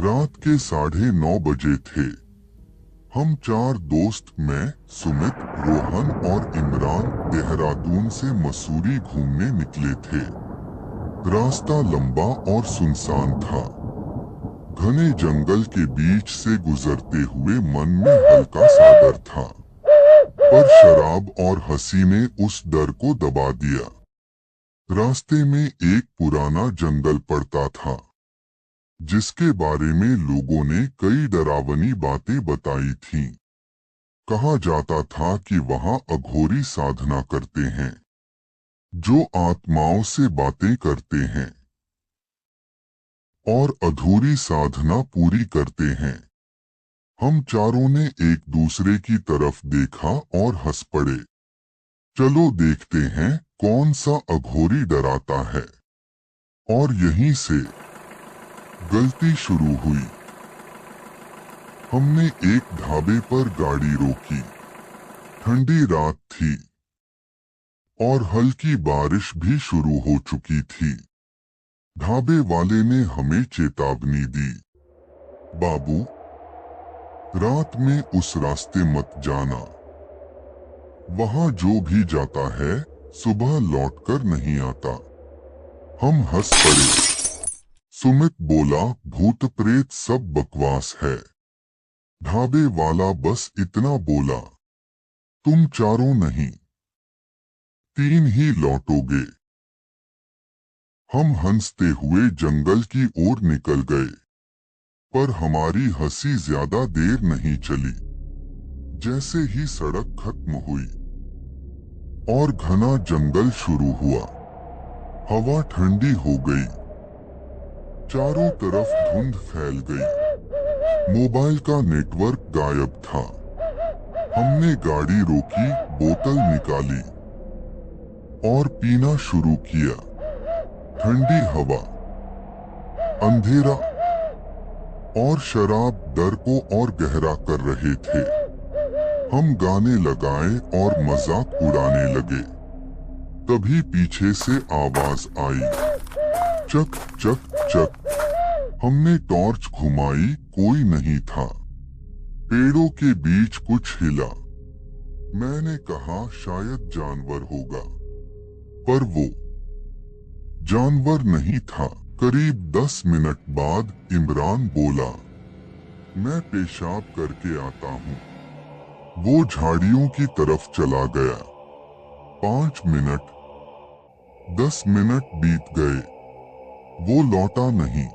रात के 9:30 बजे थे। हम 4 दोस्त, मैं, सुमित, रोहन और इमरान देहरादून से मसूरी घूमने निकले थे। रास्ता लंबा और सुनसान था। घने जंगल के बीच से गुजरते हुए मन में हल्का सा डर था, पर शराब और हंसी ने उस डर को दबा दिया। रास्ते में एक पुराना जंगल पड़ता था, जिसके बारे में लोगों ने कई डरावनी बातें बताई थीं। कहा जाता था कि वहां अघोरी साधना करते हैं, जो आत्माओं से बातें करते हैं और अधूरी साधना पूरी करते हैं। हम चारों ने एक दूसरे की तरफ देखा और हंस पड़े। चलो देखते हैं कौन सा अघोरी डराता है। और यहीं से गलती शुरू हुई। हमने एक ढाबे पर गाड़ी रोकी। ठंडी रात थी और हल्की बारिश भी शुरू हो चुकी थी। ढाबे वाले ने हमें चेतावनी दी, बाबू, रात में उस रास्ते मत जाना। वहां जो भी जाता है सुबह लौटकर नहीं आता। हम हंस पड़े। सुमित बोला, भूत प्रेत सब बकवास है। ढाबे वाला बस इतना बोला, तुम चारों नहीं, 3 ही लौटोगे। हम हंसते हुए जंगल की ओर निकल गए, पर हमारी हंसी ज्यादा देर नहीं चली। जैसे ही सड़क खत्म हुई और घना जंगल शुरू हुआ, हवा ठंडी हो गई। चारों तरफ धुंध फैल गई। मोबाइल का नेटवर्क गायब था। हमने गाड़ी रोकी, बोतल निकाली और पीना शुरू किया। ठंडी हवा, अंधेरा और शराब डर को और गहरा कर रहे थे। हम गाने लगाए और मजाक उड़ाने लगे। तभी पीछे से आवाज आई, चक चक चक। हमने टॉर्च घुमाई, कोई नहीं था। पेड़ों के बीच कुछ हिला। मैंने कहा शायद जानवर होगा, पर वो जानवर नहीं था। करीब 10 मिनट बाद इमरान बोला, मैं पेशाब करके आता हूँ। वो झाड़ियों की तरफ चला गया। 5 मिनट, 10 मिनट बीत गए, वो लौटा नहीं।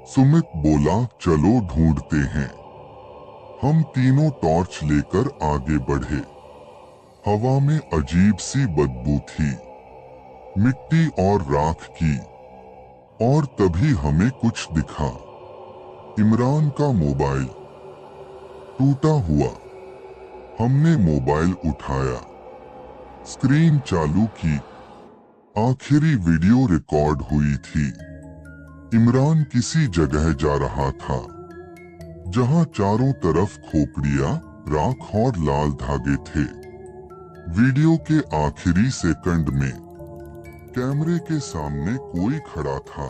सुमित बोला, चलो ढूंढते हैं। हम तीनों टॉर्च लेकर आगे बढ़े। हवा में अजीब सी बदबू थी, मिट्टी और राख की। और तभी हमें कुछ दिखा। इमरान का मोबाइल टूटा हुआ। हमने मोबाइल उठाया, स्क्रीन चालू की। आखिरी वीडियो रिकॉर्ड हुई थी। इमरान किसी जगह जा रहा था, जहां चारों तरफ खोपड़ियां, राख और लाल धागे थे। वीडियो के आखिरी सेकंड में कैमरे के सामने कोई खड़ा था,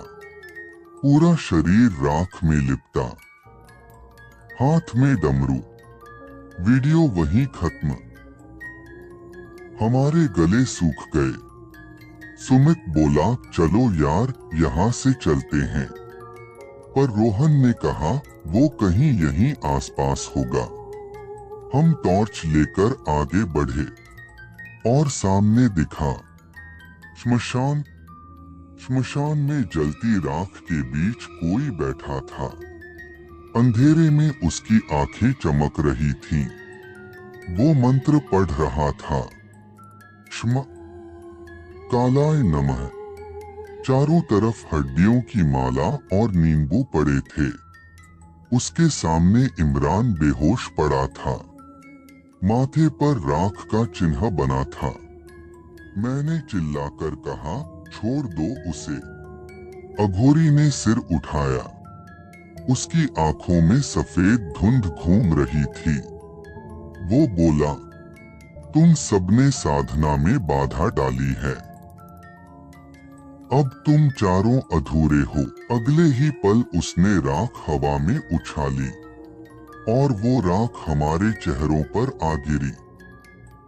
पूरा शरीर राख में लिपटा, हाथ में डमरू। वीडियो वहीं खत्म। हमारे गले सूख गए। सुमित बोला, चलो यार, यहाँ से चलते हैं। पर रोहन ने कहा, वो कहीं यहीं आसपास होगा। हम टॉर्च लेकर आगे बढ़े और सामने दिखा श्मशान। श्मशान में जलती राख के बीच कोई बैठा था। अंधेरे में उसकी आंखें चमक रही थीं। वो मंत्र पढ़ रहा था, श्म कालाय नमः। चारों तरफ हड्डियों की माला और नींबू पड़े थे। उसके सामने इमरान बेहोश पड़ा था। माथे पर राख का चिन्ह बना था। मैंने चिल्लाकर कहा, छोड़ दो उसे। अघोरी ने सिर उठाया। उसकी आंखों में सफेद धुंध घूम रही थी। वो बोला, तुम सबने साधना में बाधा डाली है। अब तुम चारों अधूरे हो। अगले ही पल उसने राख हवा में उछाली और वो राख हमारे चेहरों पर आ गिरी।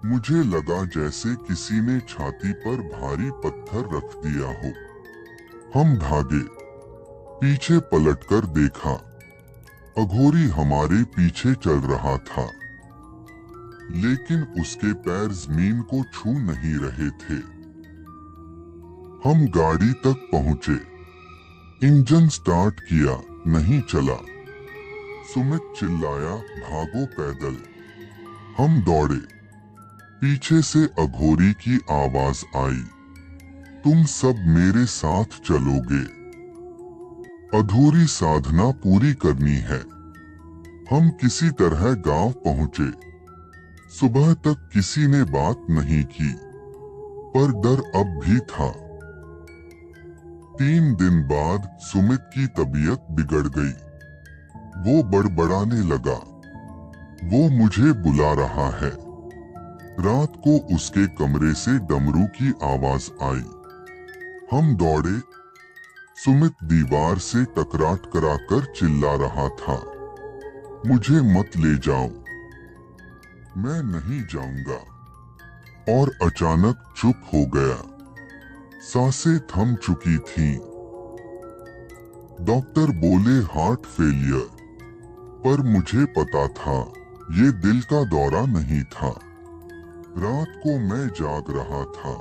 मुझे लगा जैसे किसी ने छाती पर भारी पत्थर रख दिया हो। हम भागे, पीछे पलटकर देखा, अघोरी हमारे पीछे चल रहा था, लेकिन उसके पैर जमीन को छू नहीं रहे थे। हम गाड़ी तक पहुंचे, इंजन स्टार्ट किया, नहीं चला। सुमित चिल्लाया, भागो पैदल। हम दौड़े, पीछे से अघोरी की आवाज आई, तुम सब मेरे साथ चलोगे, अधूरी साधना पूरी करनी है। हम किसी तरह गांव पहुंचे। सुबह तक किसी ने बात नहीं की, पर डर अब भी था। 3 दिन बाद सुमित की तबीयत बिगड़ गई। वो बड़बड़ाने लगा, वो मुझे बुला रहा है। रात को उसके कमरे से डमरू की आवाज आई। हम दौड़े, सुमित दीवार से टकराट कराकर चिल्ला रहा था, मुझे मत ले जाओ, मैं नहीं जाऊंगा। और अचानक चुप हो गया। सांसें थम चुकी थीं। डॉक्टर बोले हार्ट फेलियर, पर मुझे पता था ये दिल का दौरा नहीं था। रात को मैं जाग रहा था,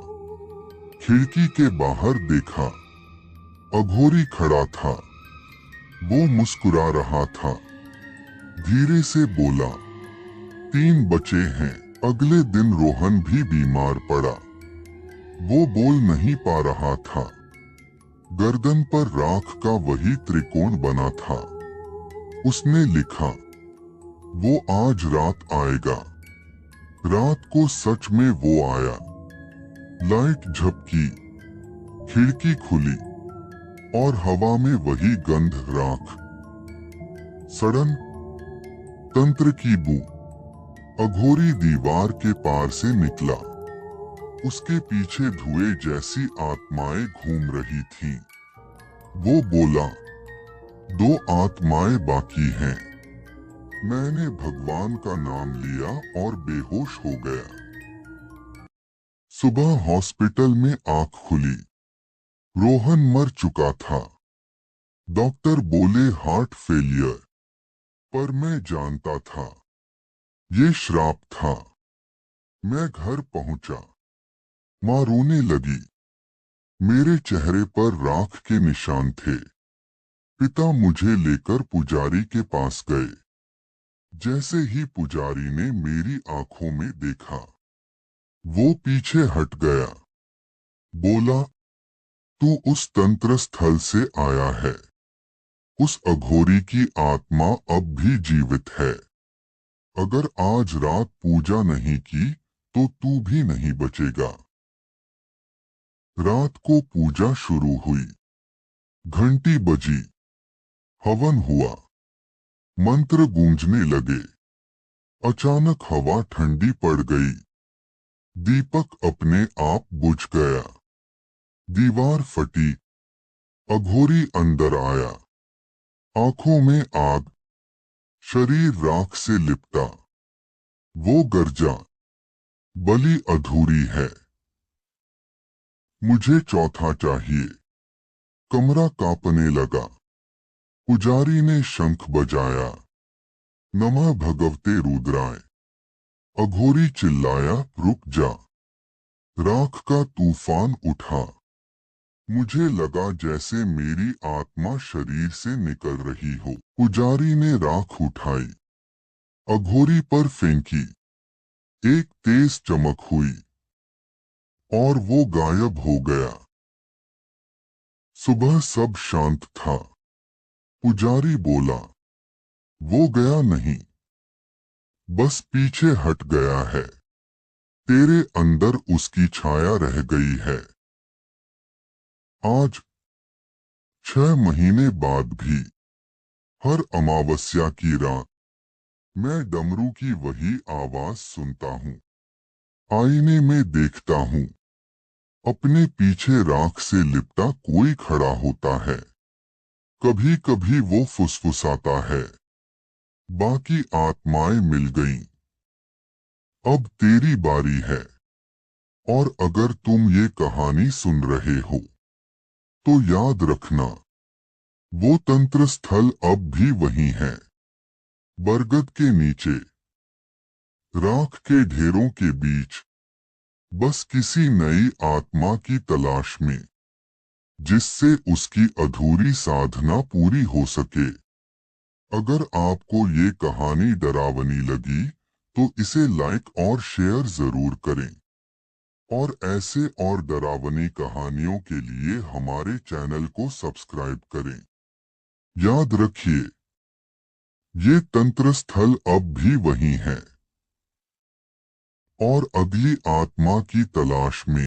खिड़की के बाहर देखा, अघोरी खड़ा था। वो मुस्कुरा रहा था, धीरे से बोला, 3 बचे हैं। अगले दिन रोहन भी बीमार पड़ा। वो बोल नहीं पा रहा था। गर्दन पर राख का वही त्रिकोण बना था। उसने लिखा, वो आज रात आएगा। रात को सच में वो आया। लाइट झपकी, खिड़की खुली और हवा में वही गंध, राख, सड़न, तंत्र की बू। अघोरी दीवार के पार से निकला। उसके पीछे धुएं जैसी आत्माएं घूम रही थीं। वो बोला, 2 आत्माएं बाकी हैं। मैंने भगवान का नाम लिया और बेहोश हो गया। सुबह हॉस्पिटल में आंख खुली। रोहन मर चुका था। डॉक्टर बोले हार्ट फेलियर, पर मैं जानता था ये श्राप था। मैं घर पहुंचा, मां रोने लगी। मेरे चेहरे पर राख के निशान थे। पिता मुझे लेकर पुजारी के पास गए। जैसे ही पुजारी ने मेरी आंखों में देखा, वो पीछे हट गया। बोला, तू उस तंत्र स्थल से आया है। उस अघोरी की आत्मा अब भी जीवित है। अगर आज रात पूजा नहीं की तो तू भी नहीं बचेगा। रात को पूजा शुरू हुई। घंटी बजी, हवन हुआ, मंत्र गूंजने लगे। अचानक हवा ठंडी पड़ गई। दीपक अपने आप बुझ गया। दीवार फटी। अघोरी अंदर आया। आंखों में आग, शरीर राख से लिपटा। वो गर्जा, बलि अधूरी है। मुझे चौथा चाहिए। कमरा कांपने लगा। पुजारी ने शंख बजाया, नमः भगवते रुद्राय। अघोरी चिल्लाया, रुक जा। राख का तूफान उठा। मुझे लगा जैसे मेरी आत्मा शरीर से निकल रही हो। पुजारी ने राख उठाई, अघोरी पर फेंकी। एक तेज चमक हुई और वो गायब हो गया। सुबह सब शांत था। पुजारी बोला, वो गया नहीं, बस पीछे हट गया है। तेरे अंदर उसकी छाया रह गई है। आज 6 महीने बाद भी हर अमावस्या की रात मैं डमरू की वही आवाज सुनता हूँ। आईने में देखता हूँ, अपने पीछे राख से लिपटा कोई खड़ा होता है। कभी कभी वो फुसफुसाता है, बाकी आत्माएं मिल गईं, अब तेरी बारी है। और अगर तुम ये कहानी सुन रहे हो तो याद रखना, वो तंत्र स्थल अब भी वही है, बरगद के नीचे, राख के ढेरों के बीच, बस किसी नई आत्मा की तलाश में, जिससे उसकी अधूरी साधना पूरी हो सके। अगर आपको ये कहानी डरावनी लगी तो इसे लाइक और शेयर जरूर करें, और ऐसे और डरावनी कहानियों के लिए हमारे चैनल को सब्सक्राइब करें। याद रखिए, ये तंत्र स्थल अब भी वही है, और अगली आत्मा की तलाश में